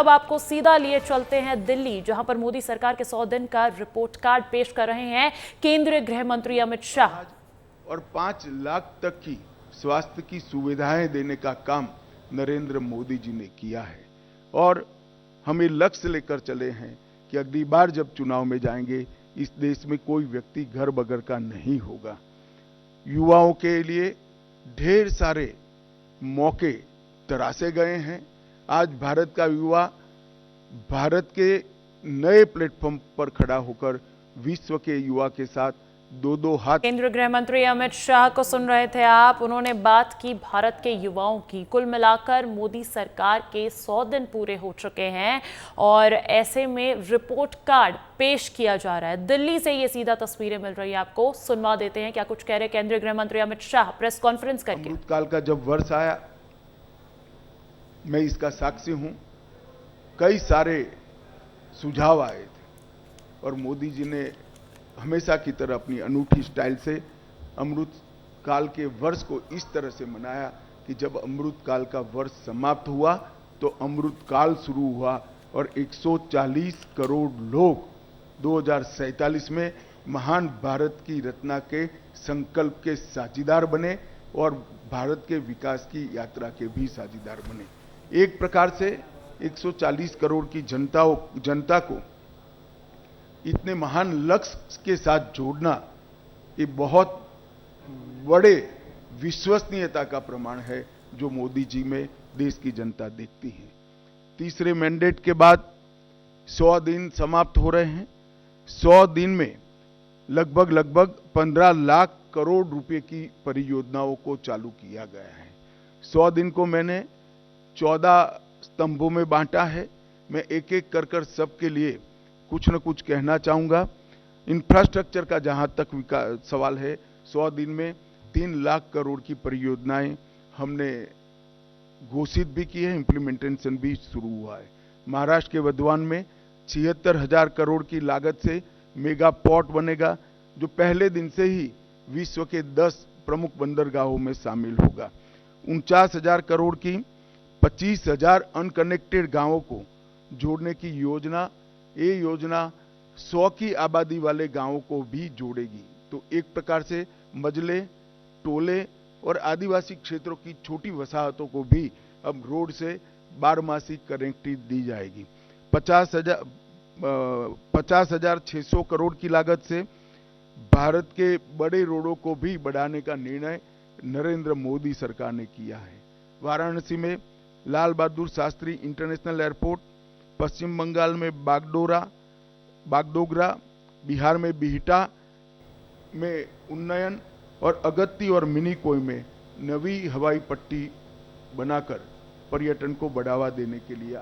अब आपको सीधा लिए चलते हैं दिल्ली, जहां पर मोदी सरकार के 100 दिन का रिपोर्ट कार्ड पेश कर रहे हैं केंद्रीय गृह मंत्री अमित शाह। और 5 लाख तक की स्वास्थ्य की सुविधाएं देने का काम नरेंद्र मोदी जी ने किया है और हमें लक्ष्य लेकर चले हैं कि अगली बार जब चुनाव में जाएंगे इस देश में कोई व्यक्ति घर बगैर का नहीं होगा। युवाओं के लिए ढेर सारे मौके तराशे गए हैं। आज भारत का युवा भारत के नए प्लेटफॉर्म पर खड़ा होकर विश्व के युवा के साथ दो हाथ। केंद्रीय गृह मंत्री अमित शाह को सुन रहे थे आप। उन्होंने बात की भारत के युवाओं की। कुल मिलाकर मोदी सरकार के 100 दिन पूरे हो चुके हैं और ऐसे में रिपोर्ट कार्ड पेश किया जा रहा है। दिल्ली से ये सीधा तस्वीरें मिल रही है आपको, सुनवा देते हैं क्या कुछ कह रहे केंद्रीय गृह मंत्री अमित शाह प्रेस कॉन्फ्रेंस करके। अमृतकाल का जब वर्ष आया, मैं इसका साक्षी हूं। कई सारे सुझाव आए थे और मोदी जी ने हमेशा की तरह अपनी अनूठी स्टाइल से अमृत काल के वर्ष को इस तरह से मनाया कि जब अमृत काल का वर्ष समाप्त हुआ तो अमृत काल शुरू हुआ और 140 करोड़ लोग 2047 में महान भारत की रचना के संकल्प के साझीदार बने और भारत के विकास की यात्रा के भी साझीदार बने। एक प्रकार से 140 करोड़ की जनता को इतने महान लक्ष्य के साथ जोड़ना ये बहुत बड़े विश्वसनीयता का प्रमाण है जो मोदी जी में देश की जनता देखती है। तीसरे मैंडेट के बाद 100 दिन समाप्त हो रहे हैं। 100 दिन में लगभग 15 लाख करोड़ रुपए की परियोजनाओं को चालू किया गया है। 100 दिन को मैंने 14 स्तंभों में बांटा है। मैं एक एक कर सबके लिए कुछ न कुछ कहना चाहूंगा। इंफ्रास्ट्रक्चर का जहां तक सवाल है, 100 दिन में 3 लाख करोड़ की परियोजनाएं हमने घोषित भी की है, इम्प्लीमेंटेशन भी शुरू हुआ है। महाराष्ट्र के वर्धमान में 76,000 करोड़ की लागत से मेगा पोर्ट बनेगा जो पहले दिन से ही विश्व के 10 प्रमुख बंदरगाहों में शामिल होगा। 49,000 करोड़ की 25,000 अनकनेक्टेड गांवों को जोड़ने की योजना, ये योजना 100 की आबादी वाले गांवों को भी जोड़ेगी। तो एक प्रकार से मजले, टोले और आदिवासी क्षेत्रों की छोटी वसाहतों को भी अब रोड से बारहमासी कनेक्टिविटी दी जाएगी। 50,600 करोड़ की लागत से भारत के बड़े रोडों को भी बढ़ाने का निर्णय नरेंद्र मोदी सरकार ने किया है। वाराणसी में लाल बहादुर शास्त्री इंटरनेशनल एयरपोर्ट, पश्चिम बंगाल में बागडोगरा, बिहार में बिहटा में उन्नयन और अगत्ती और मिनीकोय में नवी हवाई पट्टी बनाकर पर्यटन को बढ़ावा देने के लिए